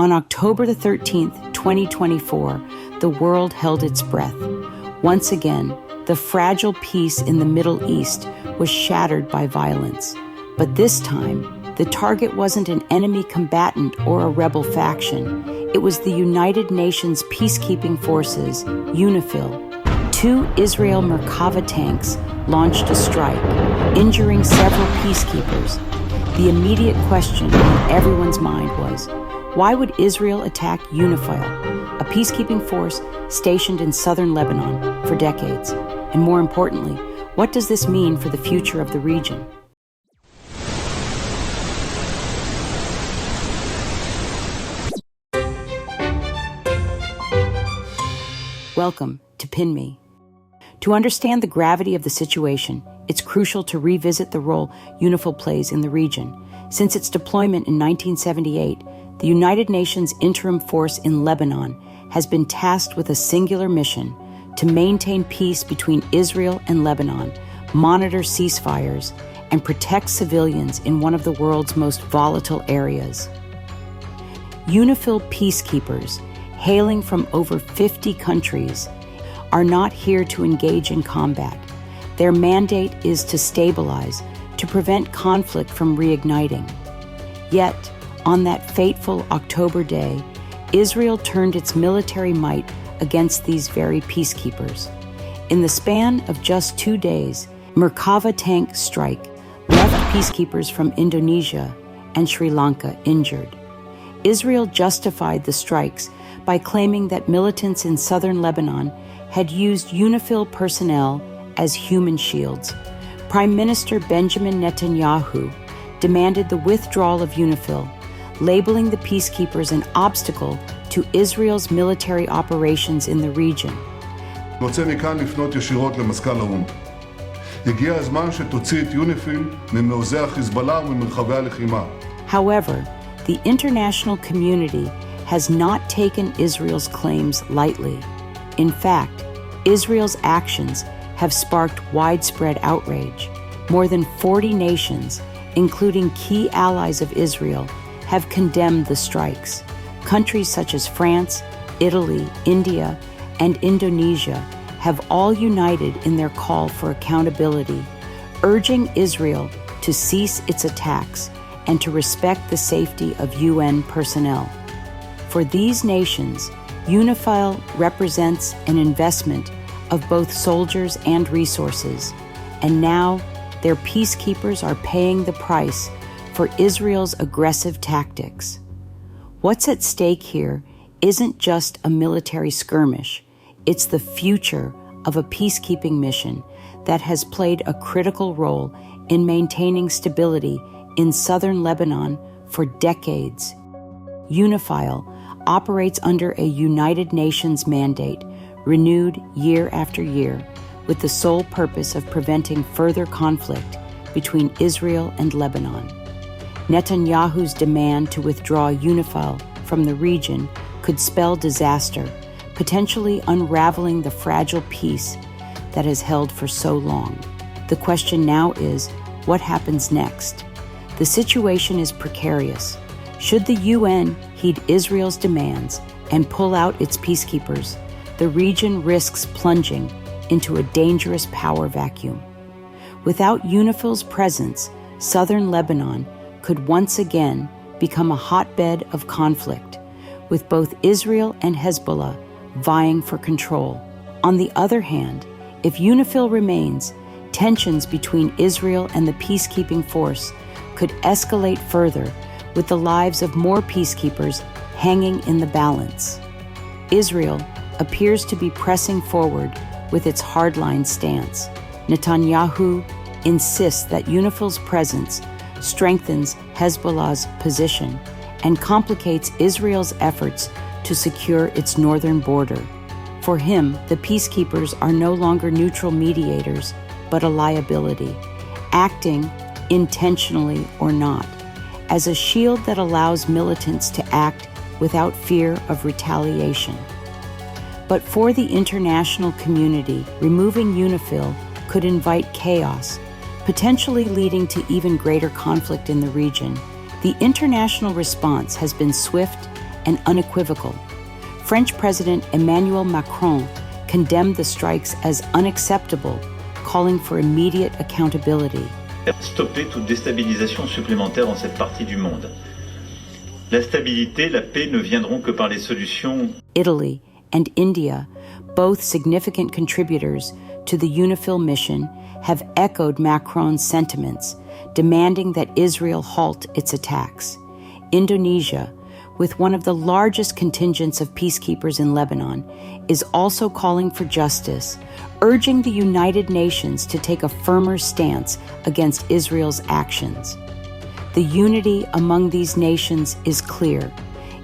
On October the 13th, 2024, the world held its breath. Once again, the fragile peace in the Middle East was shattered by violence. But this time, the target wasn't an enemy combatant or a rebel faction. It was the United Nations Peacekeeping Forces, UNIFIL. 2 Israel Merkava tanks launched a strike, injuring several peacekeepers. The immediate question on everyone's mind was, why would Israel attack UNIFIL, a peacekeeping force stationed in southern Lebanon for decades? And more importantly, what does this mean for the future of the region? Welcome to Pin Me. To understand the gravity of the situation, it's crucial to revisit the role UNIFIL plays in the region. Since its deployment in 1978, the United Nations Interim Force in Lebanon has been tasked with a singular mission to maintain peace between Israel and Lebanon, monitor ceasefires, and protect civilians in one of the world's most volatile areas. UNIFIL peacekeepers, hailing from over 50 countries, are not here to engage in combat. Their mandate is to stabilize, to prevent conflict from reigniting. Yet, on that fateful October day, Israel turned its military might against these very peacekeepers. In the span of just 2 days, Merkava tank strike left peacekeepers from Indonesia and Sri Lanka injured. Israel justified the strikes by claiming that militants in southern Lebanon had used UNIFIL personnel as human shields. Prime Minister Benjamin Netanyahu demanded the withdrawal of UNIFIL, labeling the peacekeepers an obstacle to Israel's military operations in the region. רוצה מכאן לפנות ישירות למזכ"ל האו"ם. הגיע הזמן שתוציא את יוניפיל ממעוזי החיזבאללה וממרחבי הלחימה. However, the international community has not taken Israel's claims lightly. In fact, Israel's actions have sparked widespread outrage. More than 40 nations, including key allies of Israel, have condemned the strikes. Countries such as France, Italy, India, and Indonesia have all united in their call for accountability, urging Israel to cease its attacks and to respect the safety of UN personnel. For these nations, UNIFIL represents an investment of both soldiers and resources, and now their peacekeepers are paying the price for Israel's aggressive tactics. What's at stake here isn't just a military skirmish, it's the future of a peacekeeping mission that has played a critical role in maintaining stability in southern Lebanon for decades. UNIFIL operates under a United Nations mandate renewed year after year with the sole purpose of preventing further conflict between Israel and Lebanon. Netanyahu's demand to withdraw UNIFIL from the region could spell disaster, potentially unraveling the fragile peace that has held for so long. The question now is, what happens next? The situation is precarious. Should the UN heed Israel's demands and pull out its peacekeepers, the region risks plunging into a dangerous power vacuum. Without UNIFIL's presence, southern Lebanon could once again become a hotbed of conflict, with both Israel and Hezbollah vying for control. On the other hand, if UNIFIL remains, tensions between Israel and the peacekeeping force could escalate further, with the lives of more peacekeepers hanging in the balance. Israel appears to be pressing forward with its hardline stance. Netanyahu insists that UNIFIL's presence strengthens Hezbollah's position and complicates Israel's efforts to secure its northern border. For him, the peacekeepers are no longer neutral mediators, but a liability, acting, intentionally or not, as a shield that allows militants to act without fear of retaliation. But for the international community, removing UNIFIL could invite chaos, potentially leading to even greater conflict in the region. The international response has been swift and unequivocal. French President Emmanuel Macron condemned the strikes as unacceptable, calling for immediate accountability. Stopper toute déstabilisation supplémentaire en cette partie du monde. La stabilité, la paix ne viendront que par les solutions. Italy and India, both significant contributors to the UNIFIL mission, have echoed Macron's sentiments, demanding that Israel halt its attacks. Indonesia, with one of the largest contingents of peacekeepers in Lebanon, is also calling for justice, urging the United Nations to take a firmer stance against Israel's actions. The unity among these nations is clear.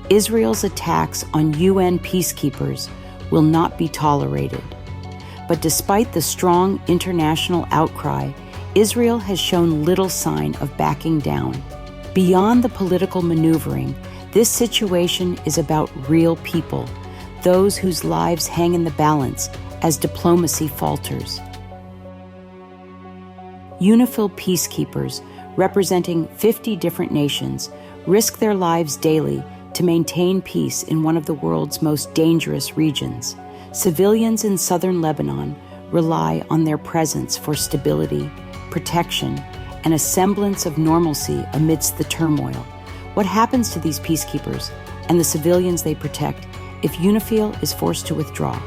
Israel's attacks on UN peacekeepers will not be tolerated. But despite the strong international outcry, Israel has shown little sign of backing down. Beyond the political maneuvering, this situation is about real people, those whose lives hang in the balance as diplomacy falters. UNIFIL peacekeepers, representing 50 different nations, risk their lives daily to maintain peace in one of the world's most dangerous regions. Civilians in southern Lebanon rely on their presence for stability, protection, and a semblance of normalcy amidst the turmoil. What happens to these peacekeepers and the civilians they protect if UNIFIL is forced to withdraw?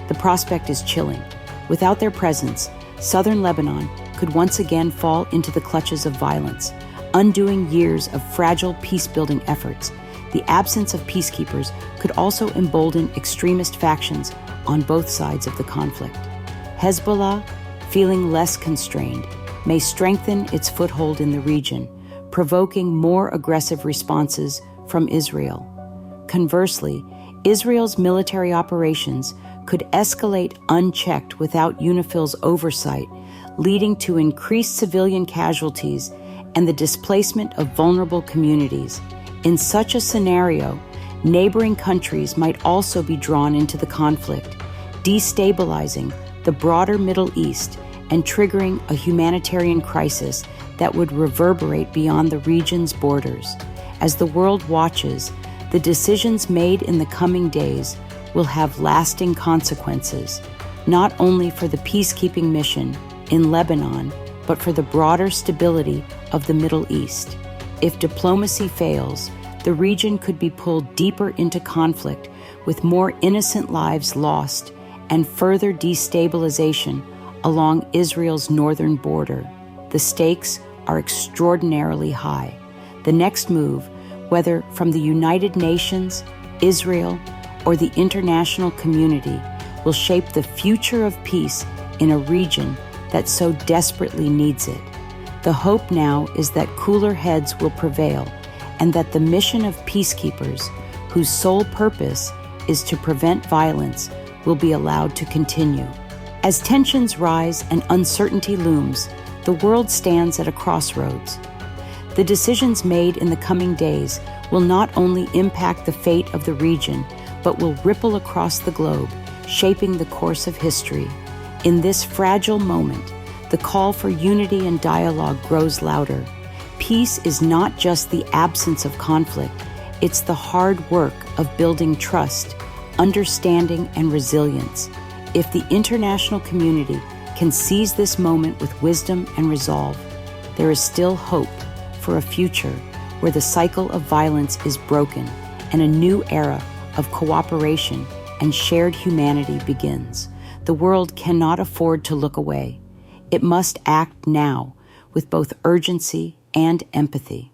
The prospect is chilling. Without their presence, southern Lebanon could once again fall into the clutches of violence, undoing years of fragile peace-building efforts. The absence of peacekeepers could also embolden extremist factions on both sides of the conflict. Hezbollah, feeling less constrained, may strengthen its foothold in the region, provoking more aggressive responses from Israel. Conversely, Israel's military operations could escalate unchecked without UNIFIL's oversight, leading to increased civilian casualties and the displacement of vulnerable communities. In such a scenario, neighboring countries might also be drawn into the conflict, destabilizing the broader Middle East and triggering a humanitarian crisis that would reverberate beyond the region's borders. As the world watches, the decisions made in the coming days will have lasting consequences, not only for the peacekeeping mission in Lebanon, but for the broader stability of the Middle East. If diplomacy fails, the region could be pulled deeper into conflict, with more innocent lives lost and further destabilization along Israel's northern border. The stakes are extraordinarily high. The next move, whether from the United Nations, Israel, or the international community, will shape the future of peace in a region that so desperately needs it. The hope now is that cooler heads will prevail and that the mission of peacekeepers, whose sole purpose is to prevent violence, will be allowed to continue. As tensions rise and uncertainty looms, the world stands at a crossroads. The decisions made in the coming days will not only impact the fate of the region, but will ripple across the globe, shaping the course of history. In this fragile moment, the call for unity and dialogue grows louder. Peace is not just the absence of conflict, it's the hard work of building trust, understanding, and resilience. If the international community can seize this moment with wisdom and resolve, there is still hope for a future where the cycle of violence is broken and a new era of cooperation and shared humanity begins. The world cannot afford to look away. It must act now with both urgency and empathy.